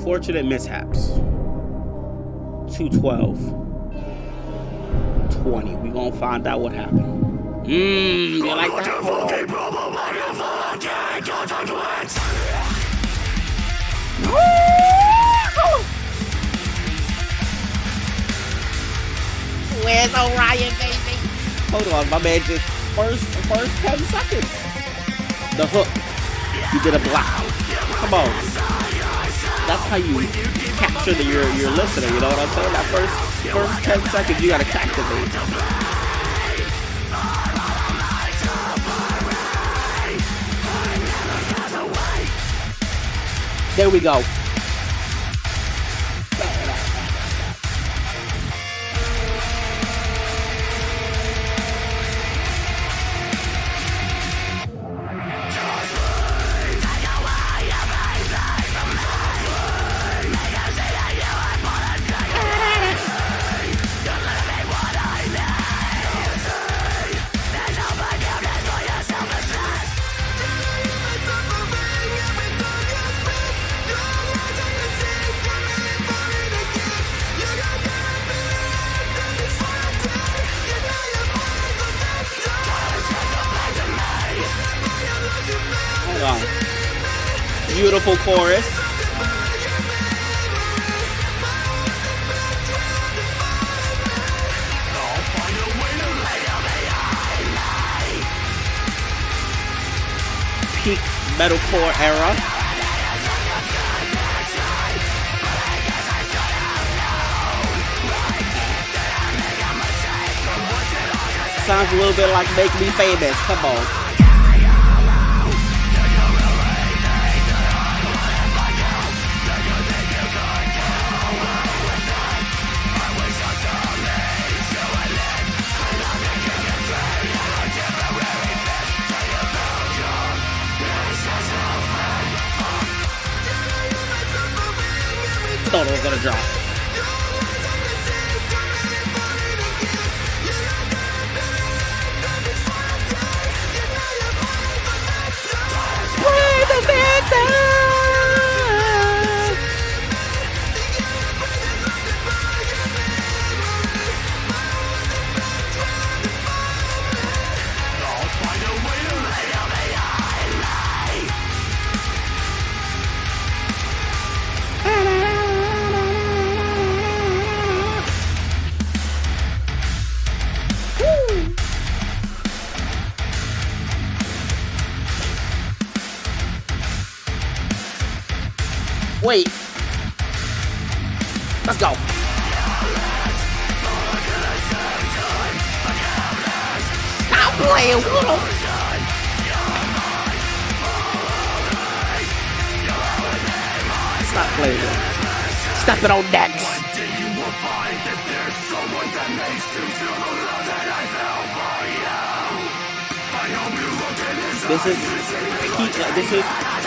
Fortunate Mishaps. 212. 20. We gonna find out what happened. You like that? Hold on. Where's Orion, baby? Hold on, my man just first 10 seconds. The hook. You did a block. Come on. That's how you capture your listener, you know what I'm saying? That first 10 seconds you gotta captivate. There we go. Beautiful chorus. Peak metalcore era. Sounds a little bit like Make Me Famous. Come on. Thought it was gonna drop. We're the victors. Wait. Let's go. Stop playing with him. Stop playing with him. Stepping on necks.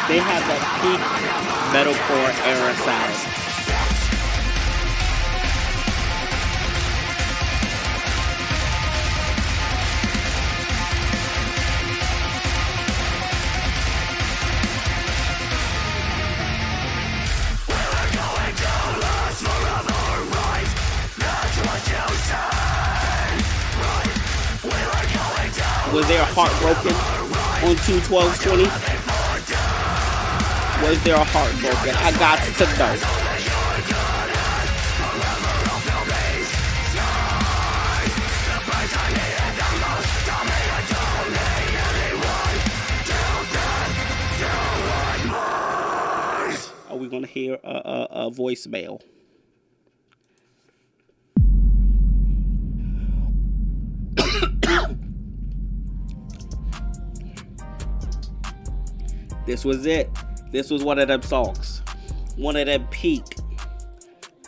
They have that peak metalcore era sound. Was there a heartbroken on 2/12/20? Was there a heartbroken? I got to know. Are we gonna hear a voicemail? This was it. This was one of them songs. One of them peak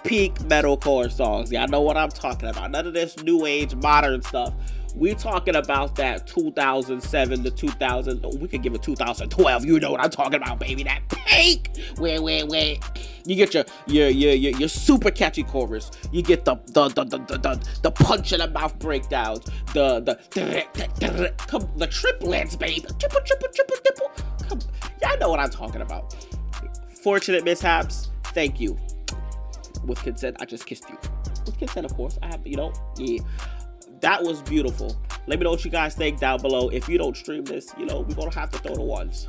metalcore songs. Y'all know what I'm talking about. None of this new age modern stuff. We're talking about that 2007 to 2000. We could give it 2012. You know what I'm talking about, baby. That peak. Where you get your super catchy chorus. You get the punch in the mouth breakdowns. The triplets, baby. Triple. Come, y'all know what I'm talking about. Fortunate Mishaps. Thank you. With consent, I just kissed you. With consent, of course. I have, you know, yeah. That was beautiful. Let me know what you guys think down below. If you don't stream this, you know, we're going to have to throw the ones.